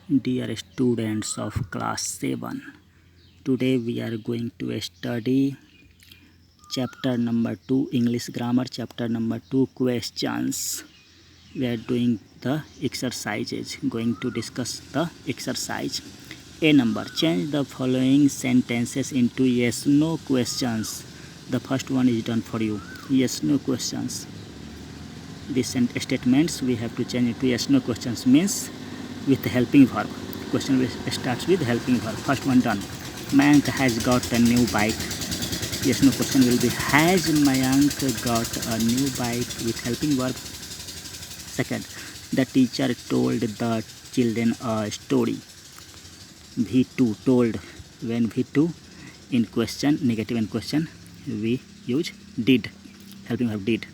Dear students of class 7, today we are going to study chapter number 2 English grammar, chapter number 2 questions. We are doing the exercises, going to discuss the exercise. A number, change the following sentences into yes no questions. The first one is done for you. Yes no questions. These statements we have to change into yes no questions, means with helping verb. Question starts with helping verb. First one done. Mayank has got a new bike. Yes no question will be has Mayank got a new bike with helping verb. Second, the teacher told the children a story. V2 told. When V2 in question, negative in question, we use did. Helping verb did.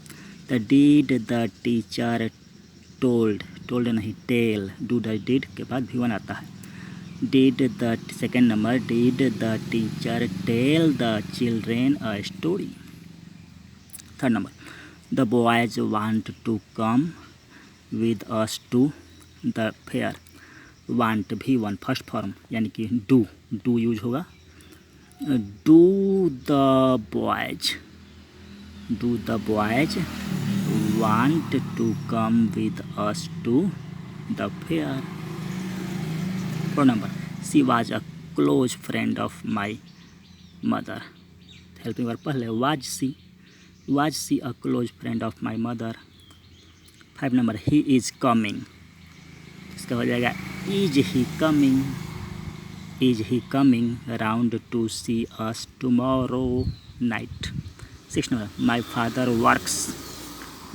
The did the teacher told नहीं tell, do the did के बाद भी one आता है. Did the second number, did the teacher tell the children a story. Third number, the boys want to come with us to the fair. Want भी one first form यानी कि do use होगा. Do the boys want to come with us to the fair. Fourth number, she was a close friend of my mother. Helping verb पहले was she a close friend of my mother. 5 number, he is coming. इसका हो जाएगा is he coming around to see us tomorrow night. 6 number, my father works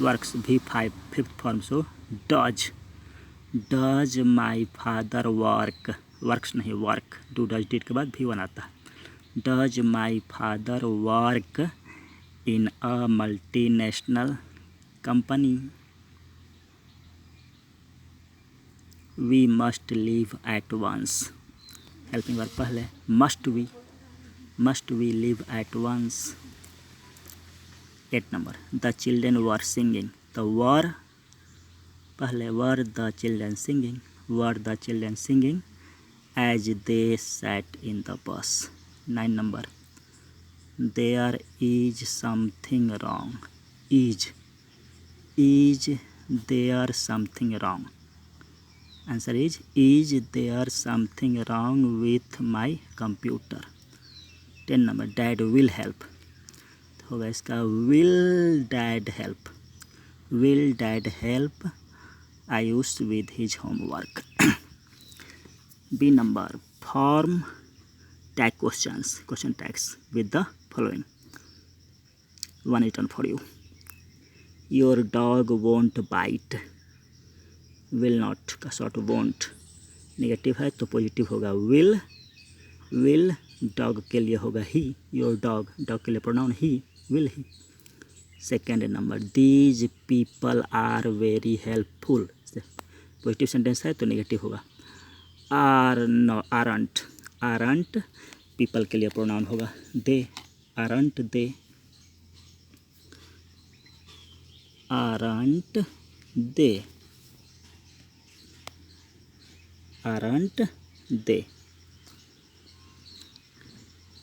V5 fifth form, so does my father works नहीं work, do does did के बाद V1 आता है. does my father work in a multinational company. We must leave at once. helping verb पहले must we leave at once. 8 number, the children were singing. The were पहले were the children singing as they sat in the bus. 9 number, there is something wrong. Is there something wrong? Answer is there something wrong with my computer. 10 number, dad will help. होगा इसका will dad help Ayush with his homework. B number, form tag question tags with the following. One is done for you. Your dog won't bite. will not का short won't negative है तो positive होगा will dog के लिए होगा he. Your dog के लिए pronoun he, will he. Second number, these people are very helpful. Positive sentence है तो नेगेटिव होगा. आरंट पीपल के लिए प्रोनाउन होगा. They aren't they.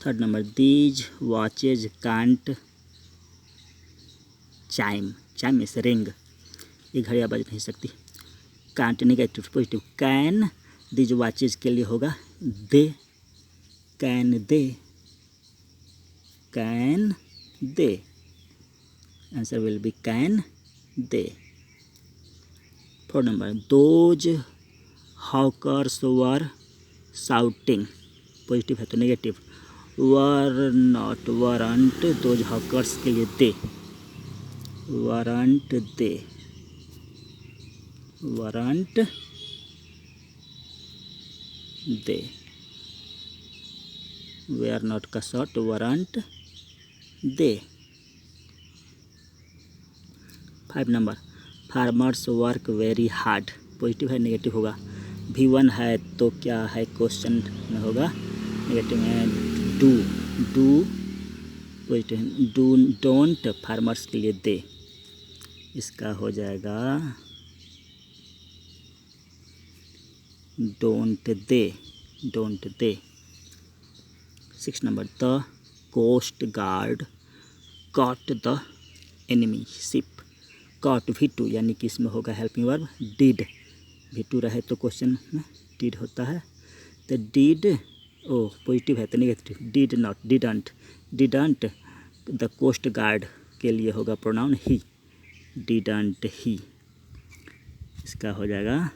Third number, these watches can't chime में से रिंग. ये घड़ियाँ बज नहीं सकती. Can't negative, positive. Can these watches के लिए होगा they. Can they. Answer will be can they. Fourth number, those hawkers were shouting. Positive है तो नेगेटिव. वरंट दोज हॉकर्स के लिए they. Weren't they. Were not का short weren't they. 5 number, farmers work very hard. Positive है negative होगा. V1 है तो क्या है क्वेश्चन में होगा नेगेटिव में डू पॉजिटिव. डोंट फार्मर्स के लिए दे. इसका हो जाएगा don't they. 6 number, the coast guard caught the enemy ship. caught V2 यानी कि इसमें होगा हेल्पिंग वर्ब did. V2 रहे तो क्वेश्चन में did होता है, तो did पॉजिटिव है तो negative, didn't the coast guard के लिए होगा प्रोनाउन ही, didn't ही, इसका हो जाएगा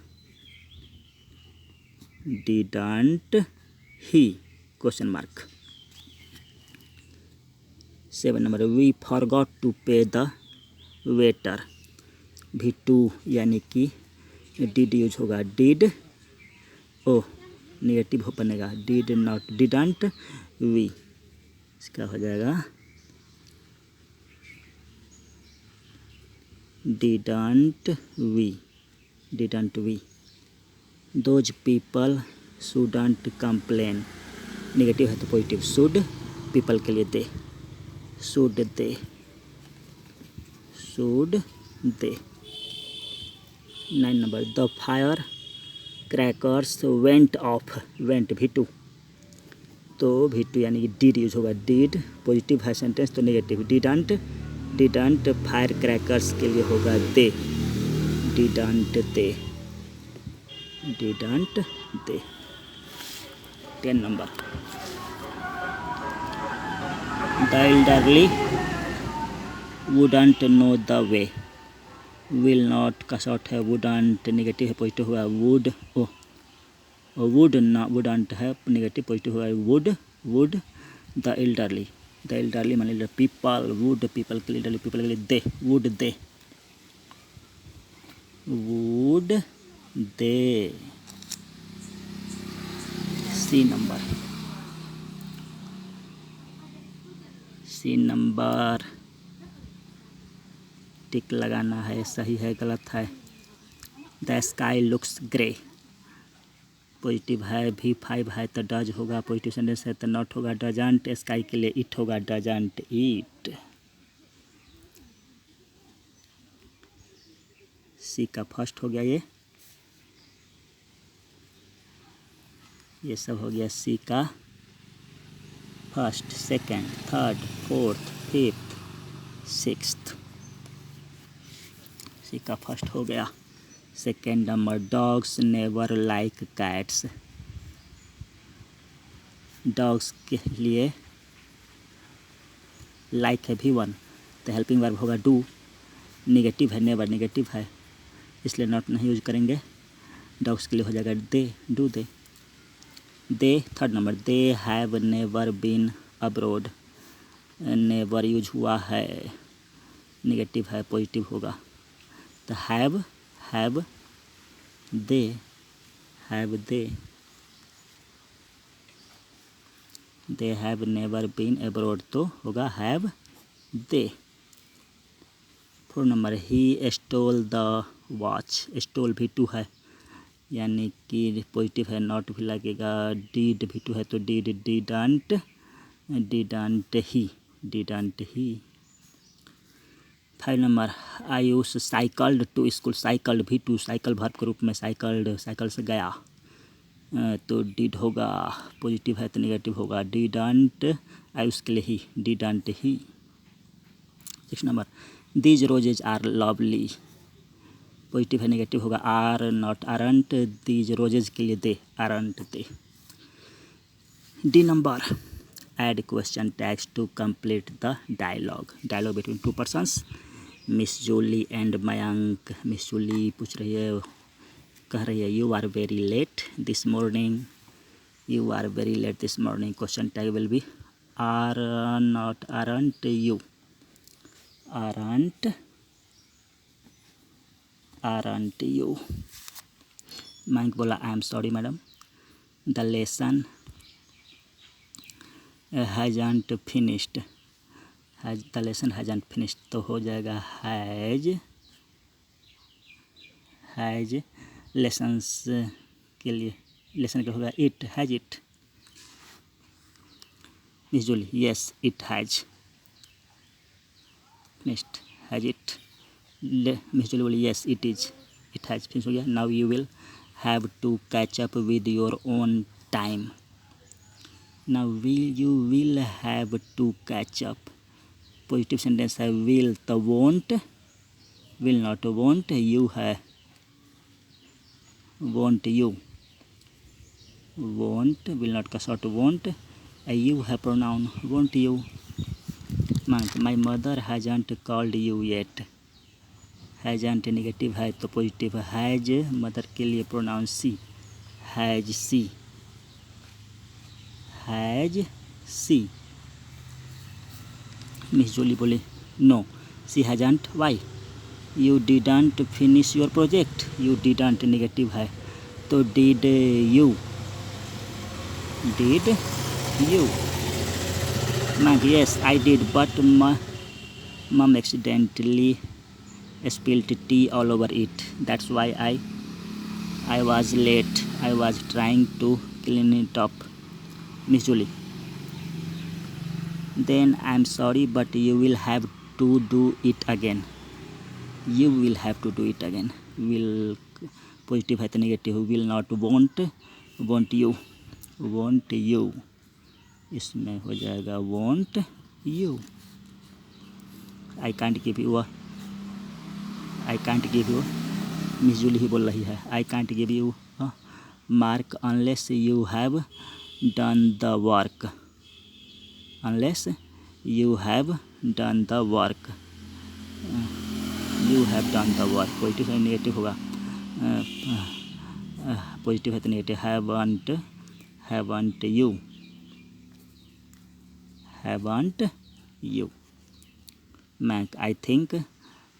didn't ही question mark. 7 number, we forgot to pay the waiter. V2 यानी कि डिड यूज होगा डिड, नेगेटिव हो बनेगा डिडंट वी, इसका हो जाएगा didn't we. Those people shouldn't complain, negative है तो पॉजिटिव, शुड पीपल के लिए they, should they. 9 number, the firecrackers went off. Went V2 तो V2 यानी कि डिड यूज होगा डिड, पॉजिटिव है सेंटेंस तो नेगेटिव, डिडंट फायर क्रैकर्स के लिए होगा they, didn't they. 10 number, the elderly wouldn't know the way. Will not का शॉर्ट है, वुडंट नेगेटिव है पॉजिटिव हुआ वुडंट है नेगेटिव पॉजिटिव हुआ would. The elderly man people, would people के लिए, पीपल के लिए दे, वुड दे. सी नंबर टिक लगाना है, सही है गलत है. The sky looks grey, positive है, V5 है तो डज होगा, पॉजिटिव सेंटेंस है तो नॉट होगा, डजंट स्काई के लिए इट होगा, डजंट ईट. सी का फर्स्ट हो गया, ये सब हो गया सी का first, second, third, fourth, fifth, sixth. C का फर्स्ट हो गया. Second number, dogs never like cats. Dogs के लिए लाइक है V1 तो हेल्पिंग वर्ब होगा डू, नेगेटिव है, नेवर नेगेटिव है इसलिए नॉट नहीं यूज करेंगे, डॉग्स के लिए हो जाएगा do they. Third number, they have never been abroad. Never use हुआ है, नेगेटिव है पॉजिटिव होगा, तो have they have never been abroad तो होगा have they. 4 number, he stole the watch. Stole V2 है यानी कि पॉजिटिव है, नॉट भी लगेगा, डीड V2 है तो didn't he. 5 number, Ayush cycled to school. Cycled V2, cycle verb के रूप में, साइकिल से गया तो डिड होगा, पॉजिटिव है तो नेगेटिव होगा, डिडंट आयुष के लिए ही, didn't he. 6 number, these roses are lovely. Positive है नेगेटिव होगा, are not aren't, these roses के लिए they, aren't they. D number, add question tags to complete the dialogue between two persons. Miss Julie and Mayank. Miss Julie पूछ रही है, कह रही है, you are very late this morning. Question tag will be are not aren't you, aren't you. Mayank बोला, I am sorry madam, the lesson hasn't finished. The lesson hasn't finished तो हो जाएगा हैज लेसन्स के लिए, लेसन का होगा it, has it. Miss Julie, yes it has finished, has it. Miss Julie बोली, yes it is, it has finish हो गया. Now you will have to catch up with your own time. Now you will have to catch up. Positive sentence है will, the won't, will not, won't, you है won't, you, won't, will not का short won't, you है pronoun, won't you. My mother hasn't called you yet. Hasn't negative है तो positive है. Has mother के लिए pronoun she, has she, has she. Miss Julie बोले no, she hasn't. Why? You didn't finish your project. You didn't negative है तो did you, did you. मैग yes I did but mom accidentally spilled tea all over it. That's why I was late. I was trying to clean it up. Miss Julie. Then I'm sorry, but you will have to do it again. You will have to do it again. Will positive है तो negative. Will not, won't, won't you, won't you. इसमें हो जाएगा won't you. I can't give you a, I can't give you, Miss Julie ही बोल रही है, I can't give you a mark unless you have done the work. Unless you have done the work. You have done the work. Positive है negative होगा, positive है तो negative. haven't, haven't you, haven't you. Mac, I think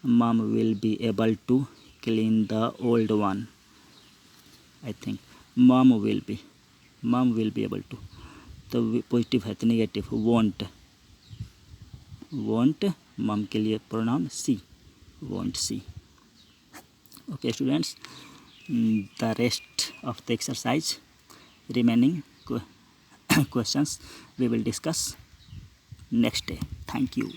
mom will be able to clean the old one. I think mom will be able to. तो positive है तो negative. won't, won't, mom के लिए pronoun she, won't see. Okay students, the rest of the exercise, remaining questions we will discuss next day. Thank you.